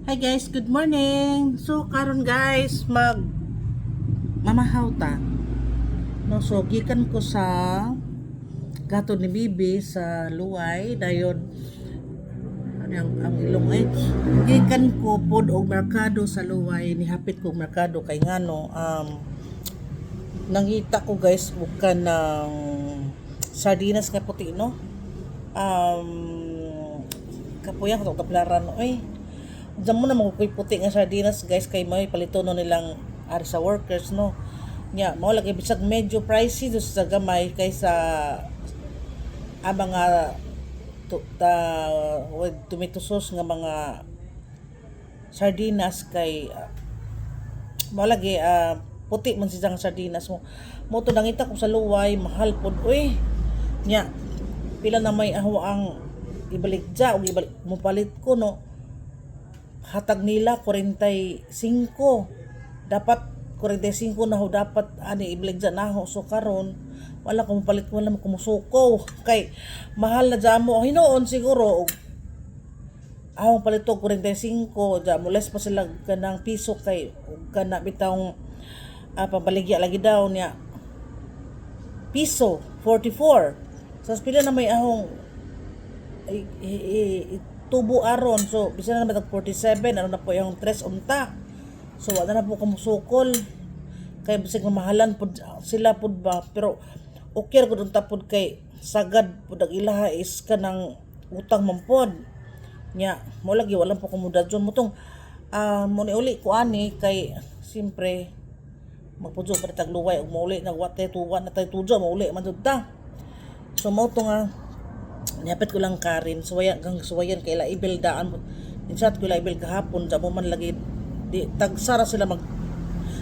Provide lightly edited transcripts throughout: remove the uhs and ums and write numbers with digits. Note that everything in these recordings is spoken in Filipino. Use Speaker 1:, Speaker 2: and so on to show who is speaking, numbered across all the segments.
Speaker 1: Hi guys, good morning. So karon guys, mamahaw ta. No, so gikan ko sa gato ni Bibi sa Luway dayon ang ilong ay gikan ko pod og merkado sa Luway, nihapit ko og merkado kay ngano nangita ko guys bukan ng sardinas nga puti no. Kapuya ko kaplaran oy. Diyan mo na makukuy puti nga sardinas guys kay may palito no nilang ari sa workers no. Nya mao lagi bisag medyo pricey do sa gamay kaysa mga with tomato sauce nga mga sardinas kay mao lagi puti man siya nga sardinas mo to nangita ko sa Luway mahal pod uy. Nya pila na may aho ang ibaligja o ibalik mo palit ko no hatag nila 45 dapat 45 na ho dapat ani ibaligja na ho so karon wala ko palit wala mo kumusuko kay mahal na jamo hinoon siguro ahong palito 45 ja mules pa sila kanang piso kay kana bitawng pabaligya lagi daw niya piso 44 sa pila na may ahong tubo aron so bisan na matag 47 ano na po yung 3 unta so wala na po kamusukol kay bisig mamahalan pud sila pud ba pero okay gud unta pud kay sagad pud ang ilaha is kanang utang mampod nya mo lagi wala po komodasyon mo tong mo ni uli ko ani kay simpre magpudyo pa tag Luway ug mauli nagwate tuwan na tay tudyo mauli man jud ta so mo to nga niapit ko lang karin suwayan kay ibil daan insat ko ibil kahapon sa mo man lagi di tagsara sila mag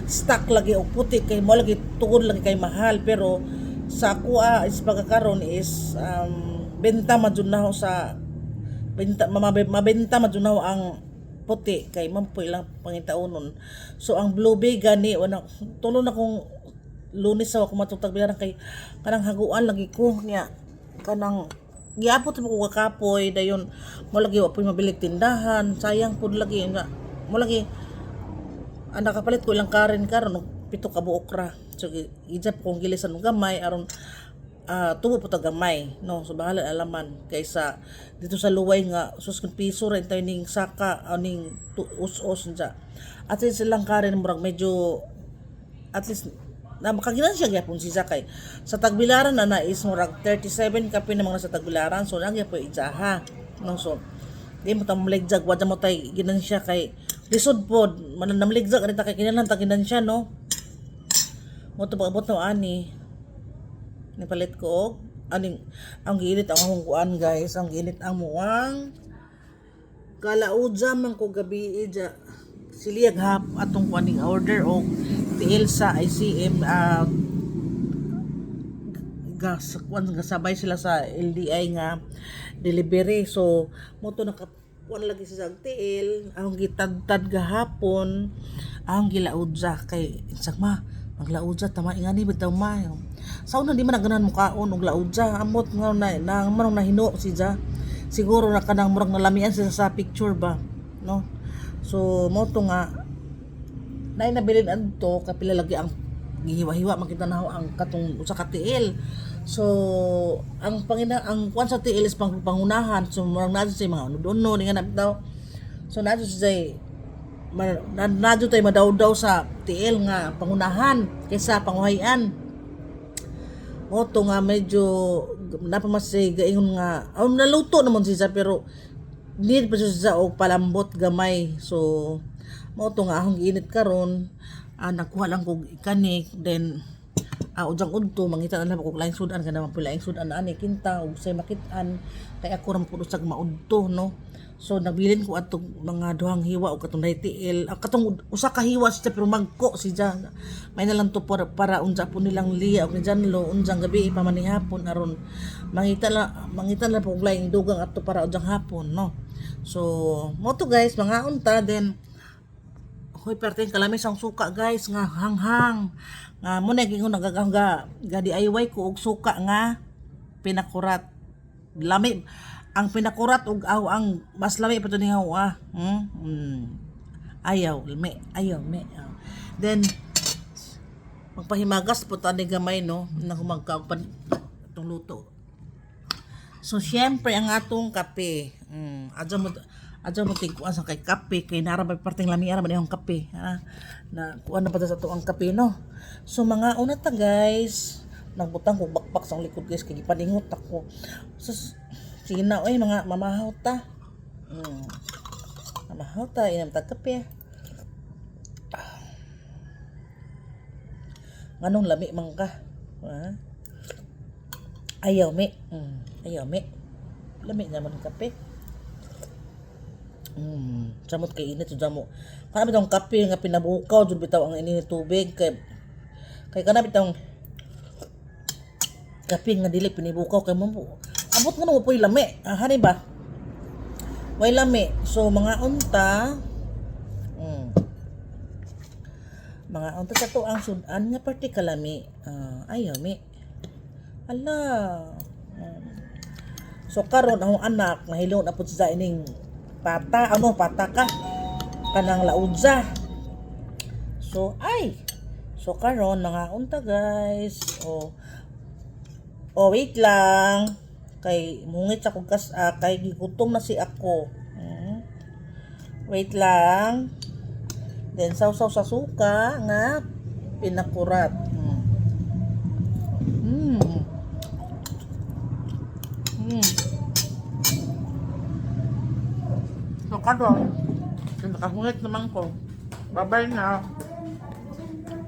Speaker 1: stock lagi og puti kay mo lagi tugod lagi kay mahal pero sa ako is pagkakaron is benta majunaw sa benta mabenta majunaw ang puti kay mampoy lang pangitaunon so ang blue bay gani wala tulo na kong Lunes sa ako matutag bilang kay kanang haguan lagi ko niya kanang giapot mo ko kapoy dayon mo lagi wa puy mabili tindahan sayang pud lagi nga mo lagi nakapalit ko ilang karon pito ka buok ra so ijap kong gilisan og gamay aron tubo po ta gamay no so bahala alaman kaysa dito sa Luway nga sus kun piso ra tayo ning saka aning us-us nja at least silang karon murag medyo at least na makagilan siya gyapon si Zakay sa Tagbilaran na is murag 37 kape na mga sa Tagbilaran so nagya po ijaha no so di mo ta maligjag wadya mo tay ginan siya kay lisod pod man namligjag ani ta kay kinahanglan ta ginan siya no mo to paabot no ani ni palit ko og aning ang giinit ang akong kuan guys ang giinit ang muang kalaudja man ko gabi ija siliyag hap atong kuaning order og tiil sa ICM gasabay sila sa LDI nga delivery so mo to nakakuan lagi sa tiil ang gitadtad gahapon ang gilaudja kay insag ma maglaudja tama ingani bitaw ma sa una di man ganahan mo kaon og laudja amot nga na manong nahino si Ja siguro na kanang murag nalamian siya sa picture ba no so mo to nga nay nabilin adto kapila lagi ang gihiwa-hiwa makita na ang katong usa ka tiil so ang kuan sa tiil is pangunahan so murag nadto say mga unod-unod nga nabitaw so nadto say nadto tay madaw-daw sa tiil nga pangunahan kaysa panguhayan mo to nga medyo napamasay gaingon nga naluto naman siya pero need pa siya og palambot gamay so mo to nga akong giinit karon nakuha lang kog ikanik then ujang udto mangita na ko laing sudan kana man laing sudan ani kinta ug say makitaan kay ako ra pud usag maudto no so nabilin ko atong mga duhang hiwa og katong tiil katong usa ka hiwa siya pero magko siya may nalang to para unsa po nilang liya og ni Janlo unjang gabi pamanihapon aron mangita na po laing dugang ato para ujang hapon no so mo to guys mga unta then hoy perting kalamis ang suka guys nga hanghang nga mo na gingon nagaganga ga DIY ko og suka nga pinakurat lami ang pinakurat ug aw ang mas lami pa to ni hawa. Ayaw, me. Then magpahimagas po ta ni gamay no na humagkapan itong luto. So syempre ang atong kape. Adyo mo tigkuan sa kay kape kay nara ba parting lami ara man yung kape. Na kuan na pa sa to ang kape no. So mga una ta guys, nagbutang ko bakbak sa likod guys kay gipaningot ako. So sige na oy mga mamahaw ta. Mamahaw ta inam ta kape. Nganong lami man ka? Ayaw me. Ayaw me. Lami naman kape. Samot kay init jud mo. Kana bitong kape nga pinabukaw jud bitaw ang init tubig kay kana bitong kape nga dili pinibukaw kay mo. Abot nga mo poy lami. Hani ba? Way lami. So mga unta mga unta sa to ang sudan nga parte kalami. Ayaw me. Ala. So karon ang anak mahilo na pud sa ining pata ka kanang laudza. So karon mga unta guys. Wait lang kay mungit sa kog kay gigutom na si ako. Wait lang. Then sausaw sa suka nga pinakurat. So karon, nakahungit naman ko. Bye-bye na.